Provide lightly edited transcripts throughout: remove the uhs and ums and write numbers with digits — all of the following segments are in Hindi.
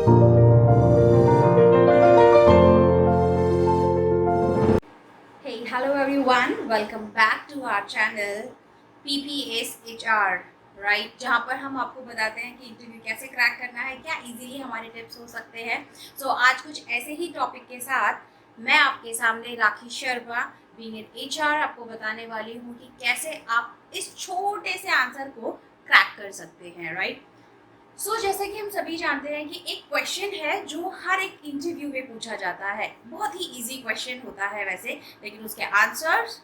Hey, hello everyone. Welcome back to our channel PPS HR, right, जहाँ पर हम आपको बताते हैं कि इंटरव्यू कैसे क्रैक करना है, क्या इजीली हमारे टिप्स हो सकते हैं। सो आज कुछ ऐसे ही टॉपिक के साथ मैं आपके सामने राखी शर्मा बीइंग एन HR आपको बताने वाली हूँ कि कैसे आप इस छोटे से आंसर को क्रैक कर सकते हैं, राइट। जैसे कि हम सभी जानते हैं कि एक क्वेश्चन है जो हर एक इंटरव्यू में पूछा जाता है। बहुत ही इजी क्वेश्चन होता है वैसे, लेकिन उसके आंसर्स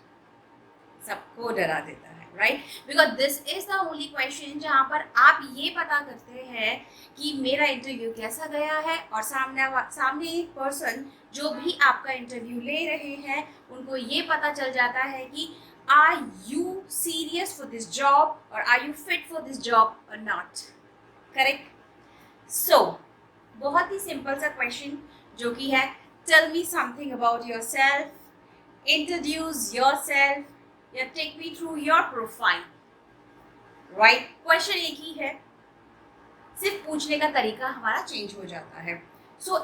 सबको डरा देता है, right. Because this is the only question जहाँ पर आप ये पता करते हैं कि मेरा इंटरव्यू कैसा गया है, और सामने एक पर्सन जो भी आपका इंटरव्यू ले रहे हैं उनको ये पता चल जाता है कि are you serious for this job और are you fit for this job और नॉट। करेक्ट। बहुत ही सिंपल सा क्वेश्चन जो कि है, tell me something about yourself, introduce yourself या take me through your profile, right. Question एक ही है, सिर्फ पूछने का तरीका हमारा चेंज हो जाता है।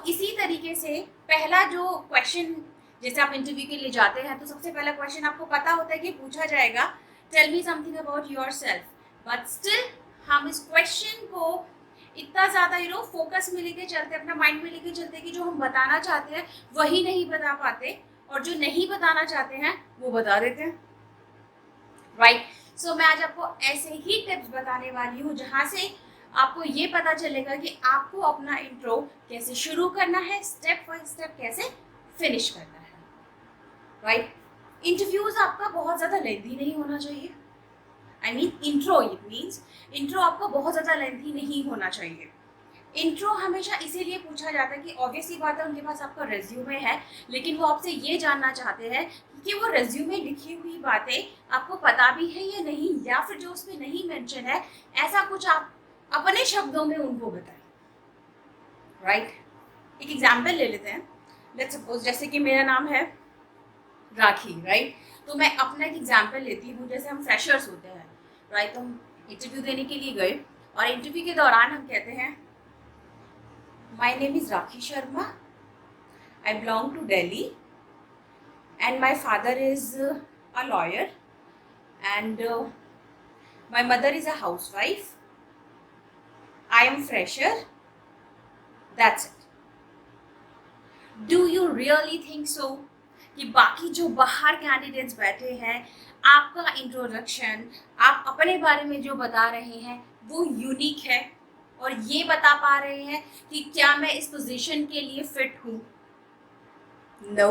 इसी तरीके से पहला जो क्वेश्चन, जैसे आप इंटरव्यू के लिए जाते हैं तो सबसे पहला क्वेश्चन आपको पता होता है कि पूछा जाएगा tell me something about yourself, but still हम इस क्वेश्चन को इतना ज़्यादा फोकस में लेके चलते, अपना माइंड में लेके चलते कि जो हम बताना चाहते हैं वही नहीं बता पाते, और जो नहीं बताना चाहते हैं वो बता देते हैं, राइट। मैं आज आपको ऐसे ही टिप्स बताने वाली हूँ जहाँ से आपको ये पता चलेगा कि आपको अपना इंट्रो कैसे शुरू करना है, स्टेप बाय स्टेप कैसे फिनिश करना है, राइट। इंटरव्यूज आपका बहुत ज़्यादा लेंथी नहीं होना चाहिए। I mean intro, it means intro आपका बहुत ज़्यादा लेंथी नहीं होना चाहिए। इंट्रो हमेशा इसीलिए पूछा जाता है कि ऑब्वियसली बात है, उनके पास आपका रेज्यूमे है, लेकिन वो आपसे ये जानना चाहते हैं कि वो रेज्यूमे लिखी हुई बातें आपको पता भी है या नहीं, या फिर जो उसमें नहीं मेंशन है ऐसा कुछ आप अपने शब्दों में उनको बताएं, राइट। एक एग्जाम्पल ले लेते हैं। लेट्स सपोज जैसे कि मेरा नाम है राखी, राइट। तो मैं अपना एक एग्जाम्पल लेती हूँ। जैसे हम फ्रेशर्स होते हैं, राइट, तो हम इंटरव्यू देने के लिए गए और इंटरव्यू के दौरान हम कहते हैं My name is Rakhi Sharma. I belong to Delhi, and my father is a lawyer, and my mother is a housewife. I am fresher. That's it. Do you really think so? कि बाकी जो बाहर कैंडिडेट्स बैठे हैं, आपका इंट्रोडक्शन, आप अपने बारे में जो बता रहे हैं वो यूनिक है और ये बता पा रहे हैं कि क्या मैं इस पोजीशन के लिए फिट हूँ? नो।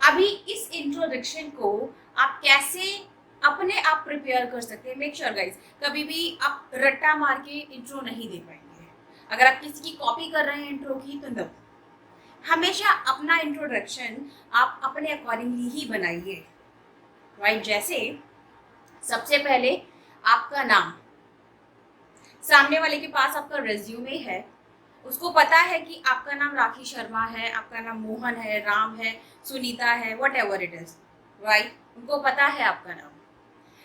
अभी इस इंट्रोडक्शन को आप कैसे अपने आप प्रिपेयर कर सकते हैं। मेक श्योर गाइज, कभी भी आप रट्टा मार के इंट्रो नहीं दे पाएंगे। अगर आप किसी की कॉपी कर रहे हैं इंट्रो की तो नो, हमेशा अपना इंट्रोडक्शन आप अपने अकॉर्डिंगली ही बनाइए, राइट। जैसे सबसे पहले आपका नाम, सामने वाले के पास आपका रेज्यूमे है, उसको पता है कि आपका नाम राखी शर्मा है, आपका नाम मोहन है, राम है, सुनीता है, what ever it is, right. उनको पता है आपका नाम,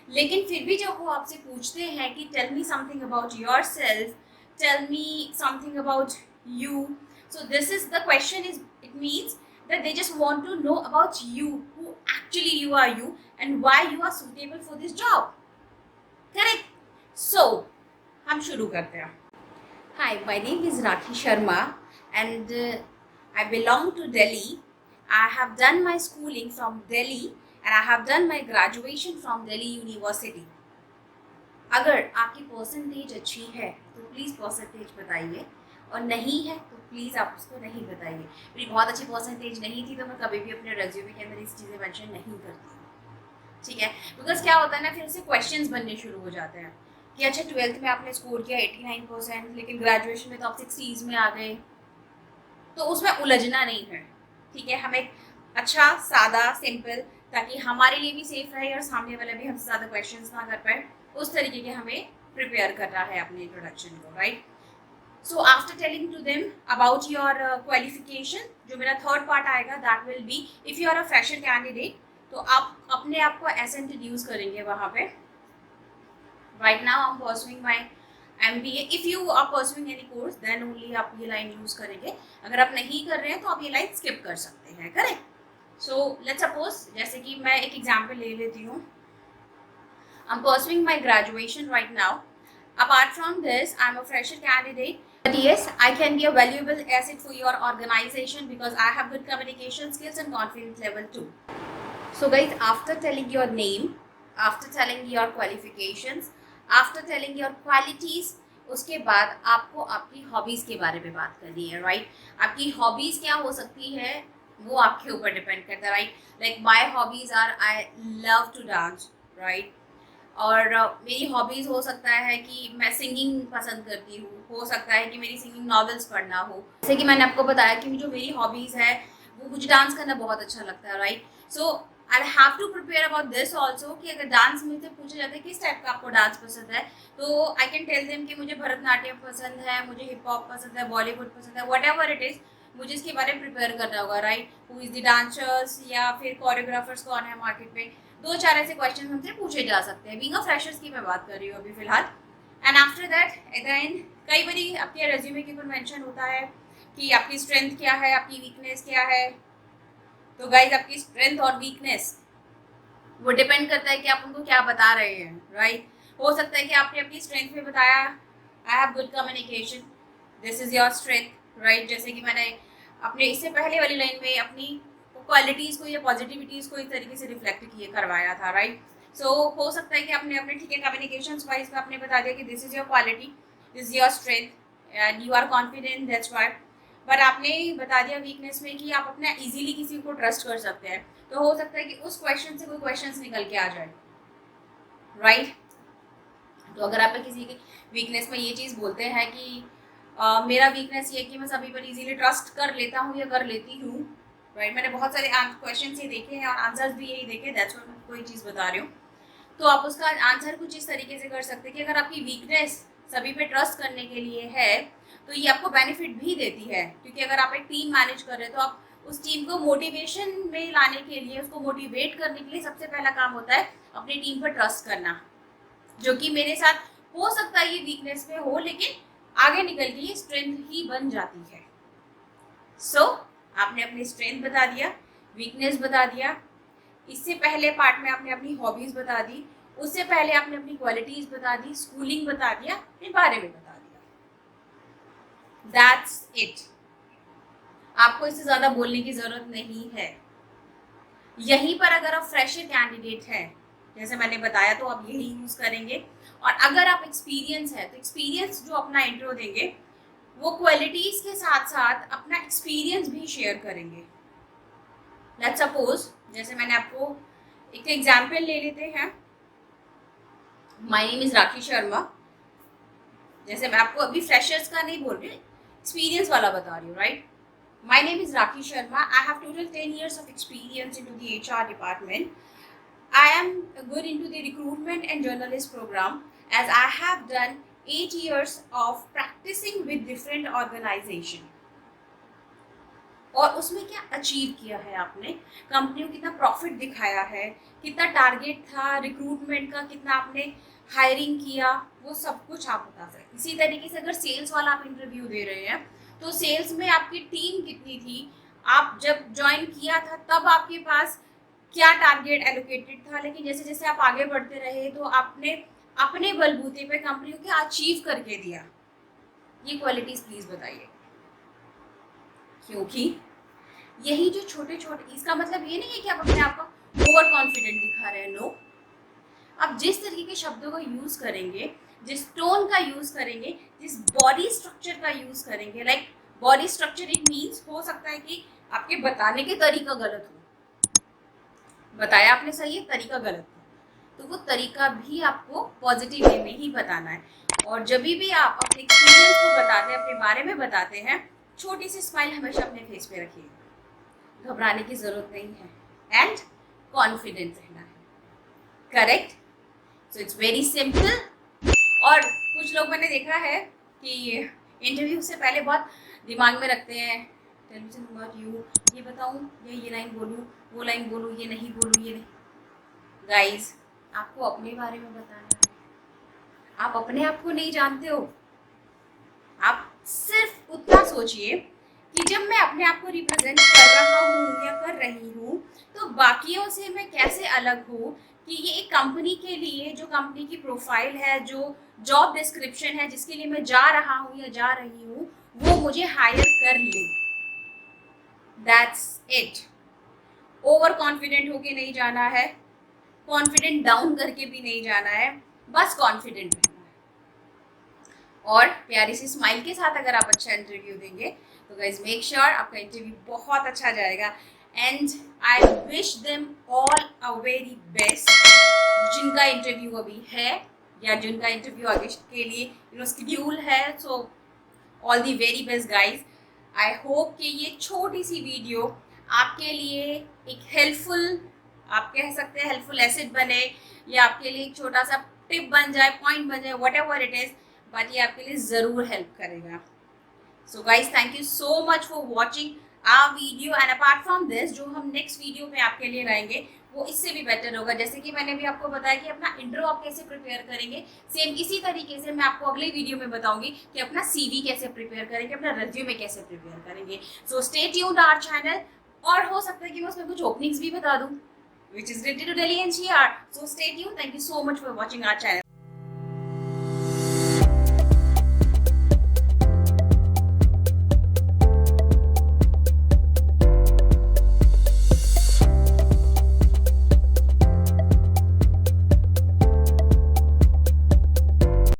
लेकिन फिर भी जब वो आपसे पूछते हैं कि tell me something about yourself, tell me something about you, so this is the question is, it means that they just want to know about you, who actually you are you and why you are suitable for this job, correct। हम शुरू करते हैं। Hi, my name is Rakhi Sharma and I belong to Delhi. I have done my schooling from Delhi and I have done my graduation from Delhi University. अगर आपकी परसेंटेज अच्छी है तो प्लीज़ परसेंटेज बताइए, और नहीं है तो प्लीज़ आप उसको नहीं बताइए। मेरी बहुत अच्छी परसेंटेज नहीं थी तो मैं कभी भी अपने रेज्यूमे के अंदर इस चीज़ें मेंशन नहीं करती हूँ, ठीक है। बिकॉज क्या होता है ना, फिर उससे क्वेश्चंस बनने शुरू हो जाते हैं कि अच्छा 12th में आपने स्कोर किया 89%, लेकिन ग्रेजुएशन में तो आप 60s में आ गए, तो उसमें उलझना नहीं है, ठीक है। हमें अच्छा सादा सिंपल, ताकि हमारे लिए भी सेफ रहे और सामने वाला भी हमसे ज़्यादा क्वेश्चंस ना कर पाए, उस तरीके के हमें प्रिपेयर करना है अपने इंट्रोडक्शन को, right. So after telling to them about your qualification, जो मेरा थर्ड पार्ट आएगा that will be if you are a fresher candidate, तो आप अपने आप को ऐसे इंट्रोड्यूस करेंगे वहाँ पे। Right now I'm pursuing my MBA. If you are pursuing any course then only आप ये लाइन यूज़ करेंगे. अगर आप नहीं कर रहे हैं तो आप ये लाइन स्किप कर सकते हैं. करेक्ट. सो लेट्स सपोज, जैसे कि मैं एक एग्जाम्पल ले लेती हूँ. I'm pursuing my graduation right now. Apart from this, I'm a fresher candidate. But yes, I can be a valuable asset for your organization because I have good communication skills and confidence level too. So guys, after telling your name, after telling your qualifications, after telling your qualities, उसके बाद आपको आपकी हॉबीज़ के बारे में बात करनी है. राइट. आपकी हॉबीज़ क्या हो सकती है वो आपके ऊपर डिपेंड करता है. Right. Like my hobbies are, I love to dance. Right. और मेरी हॉबीज़ हो सकता है कि मैं सिंगिंग पसंद करती हूँ. हो सकता है कि मेरी सिंगिंग नॉवेल्स पढ़ना हो. जैसे कि मैंने आपको बताया कि जो मेरी हॉबीज़ है वो मुझे डांस करना बहुत अच्छा लगता है. Right. So I have to prepare about this also कि अगर डांस मुझसे पूछा जाता है किस टाइप का आपको डांस पसंद है, तो आई कैन टेल देम कि मुझे भरतनाट्यम पसंद है, मुझे हिप हॉप पसंद है, बॉलीवुड पसंद है, वट एवर इट इज़. मुझे इसके बारे में प्रिपेयर करना होगा. Right. Who is the dancers या फिर कोरियोग्राफर्स कौन है मार्केट में. दो चार ऐसे क्वेश्चन हमसे पूछे जा सकते हैं. बीइंग अ फ्रेशर्स की मैं बात कर रही हूँ अभी फिलहाल. And after that at the end कई बारी आपके रेज्यूमे के ऊपर मेंशन होता है कि आपकी स्ट्रेंथ क्या है, आपकी वीकनेस क्या है. तो गाइज, आपकी स्ट्रेंथ और वीकनेस वो डिपेंड करता है कि आप उनको क्या बता रहे हैं. राइट. हो सकता है कि आपने अपनी स्ट्रेंथ में बताया I have good communication, this is your strength. Right. जैसे कि मैंने अपने इससे पहले वाली लाइन में अपनी क्वालिटीज़ को या पॉजिटिविटीज़ को इस तरीके से रिफ्लेक्ट किए करवाया था. राइट. सो हो सकता है कि आपने अपने ठीक है कम्युनिकेशन वाइज में आपने बता दिया कि this is your quality, this is your strength and you are confident, that's why. पर आपने बता दिया वीकनेस में कि आप अपना इजीली किसी को ट्रस्ट कर सकते हैं. तो हो सकता है कि उस क्वेश्चन से कोई क्वेश्चंस निकल के आ जाए. राइट. तो अगर आप किसी की वीकनेस में ये चीज़ बोलते हैं कि मेरा वीकनेस ये कि मैं सभी पर इजीली ट्रस्ट कर लेता हूँ या कर लेती हूँ. राइट. मैंने बहुत सारे क्वेश्चन ये देखे हैं और आंसर्स भी यही देखे, दैट्स व्हाई मैं कोई चीज़ बता रही हूँ. तो आप उसका आंसर कुछ इस तरीके से कर सकते हैं कि अगर आपकी वीकनेस सभी पे ट्रस्ट करने के लिए है तो ये आपको बेनिफिट भी देती है. क्योंकि अगर आप एक टीम मैनेज कर रहे हैं तो आप उस टीम को मोटिवेशन में लाने के लिए, उसको मोटिवेट करने के लिए सबसे पहला काम होता है अपनी टीम पर ट्रस्ट करना. जो कि मेरे साथ हो सकता है ये वीकनेस में हो, लेकिन आगे निकल के ये स्ट्रेंथ ही बन जाती है. सो आपने अपनी स्ट्रेंथ बता दिया, वीकनेस बता दिया. इससे पहले पार्ट में आपने अपनी हॉबीज़ बता दी. उससे पहले आपने अपनी क्वालिटीज़ बता दी, स्कूलिंग बता दिया, अपने बारे में बता दिया. That's it. आपको इससे ज़्यादा बोलने की ज़रूरत नहीं है. यहीं पर अगर आप फ्रेशर कैंडिडेट हैं, जैसे मैंने बताया, तो आप यही यूज़ करेंगे. और अगर आप एक्सपीरियंस है तो एक्सपीरियंस जो अपना इंट्रो देंगे वो क्वालिटीज़ के साथ साथ अपना एक्सपीरियंस भी शेयर करेंगे. लेट्स सपोज, जैसे मैंने आपको एक एग्जाम्पल ले लेते हैं. माय नेम इज़ राखी शर्मा. जैसे मैं आपको अभी फ्रेशर्स का नहीं बोल रही, एक्सपीरियंस वाला बता रही हूँ. Right. My name is rakhi Sharma. I have total 10 years of experience into the HR department. I am good into the recruitment and journalist program as I have done 8 years of practicing with different organization. और उसमें क्या अचीव किया है आपने, कंपनी को कितना प्रॉफिट दिखाया है, कितना टारगेट था रिक्रूटमेंट का, कितना आपने हायरिंग किया, वो सब कुछ आप बता सकते. इसी तरीके से अगर सेल्स वाला आप इंटरव्यू दे रहे हैं तो सेल्स में आपकी टीम कितनी थी, आप जब ज्वाइन किया था तब आपके पास क्या टारगेट एलोकेटेड था, लेकिन जैसे जैसे आप आगे बढ़ते रहे तो आपने अपने बलबूते पे कंपनी को क्या अचीव करके दिया. ये क्वालिटीज़ प्लीज़ बताइए. क्योंकि यही जो छोटे छोटे, इसका मतलब ये नहीं है कि आप अपने आप को ओवर कॉन्फिडेंट दिखा रहे हैं. नो. आप जिस तरीके के शब्दों का यूज़ करेंगे, जिस टोन का यूज़ करेंगे, जिस बॉडी स्ट्रक्चर का यूज़ करेंगे, like body structure it means हो सकता है कि आपके बताने के तरीका गलत हो. बताया आपने सही है, तरीका गलत हो, तो वो तरीका भी आपको पॉजिटिव वे में ही बताना है. और जब भी आप अपने एक्सपीरियंस को बताते हैं, अपने बारे में बताते हैं, छोटी सी स्माइल हमेशा अपने फेस पे रखिए. घबराने की ज़रूरत नहीं है एंड कॉन्फिडेंट रहना है. Correct. So it's very simple. और कुछ लोग मैंने देखा है कि इंटरव्यू से पहले बहुत दिमाग में रखते हैं, tell me something about you, ये बताऊँ या ये लाइन बोलूँ, वो लाइन बोलूँ, ये नहीं बोलूँ, ये नहीं. गाइज, आपको अपने बारे में बताना है, आप अपने आप को नहीं जानते हो। आप सिर्फ उतना सोचिए कि जब मैं अपने आप को रिप्रेजेंट कर रहा हूँ या कर रही हूँ तो बाकियों से मैं कैसे अलग हूँ, कि ये एक कंपनी के लिए जो कंपनी की प्रोफाइल है, जो जॉब डिस्क्रिप्शन है जिसके लिए मैं जा रहा हूँ या जा रही हूँ, वो मुझे हायर कर ले। That's it. ओवर कॉन्फिडेंट होके नहीं जाना है, कॉन्फिडेंट डाउन करके भी नहीं जाना है, बस कॉन्फिडेंट रहना है। और प्यारी सी स्माइल के साथ अगर आप अच्छा इंटरव्यू देंगे तो गाइज मेक श्योर आपका इंटरव्यू बहुत अच्छा जाएगा। And I wish them all a very best, जिनका इंटरव्यू अभी है या जिनका इंटरव्यू आगे के लिए शेड्यूल है। So all the very best guys. I hope कि ये छोटी सी वीडियो आपके लिए एक हेल्पफुल, आप कह सकते हैं हेल्पफुल एसेट बने, या आपके लिए एक छोटा सा टिप बन जाए, पॉइंट बन जाए, whatever it is, but ये आपके लिए ज़रूर हेल्प करेगा। So guys thank you so much for watching our video. And apart from this, जो हम नेक्स्ट वीडियो में आपके लिए लाएंगे वो इससे भी बेटर होगा। जैसे कि मैंने भी आपको बताया कि अपना इंट्रो आप कैसे प्रिपेयर करेंगे, सेम इसी तरीके से मैं आपको अगले वीडियो में बताऊंगी कि अपना सीवी कैसे प्रिपेयर करेंगे, अपना रिज्यूमे कैसे प्रिपेयर करेंगे। So stay tuned our channel. और हो सकता है कि मैं उसमें कुछ ओपनिंग्स भी बता दूं which is related to Delhi NCR. So stay tuned. Thank you so much for watching our channel.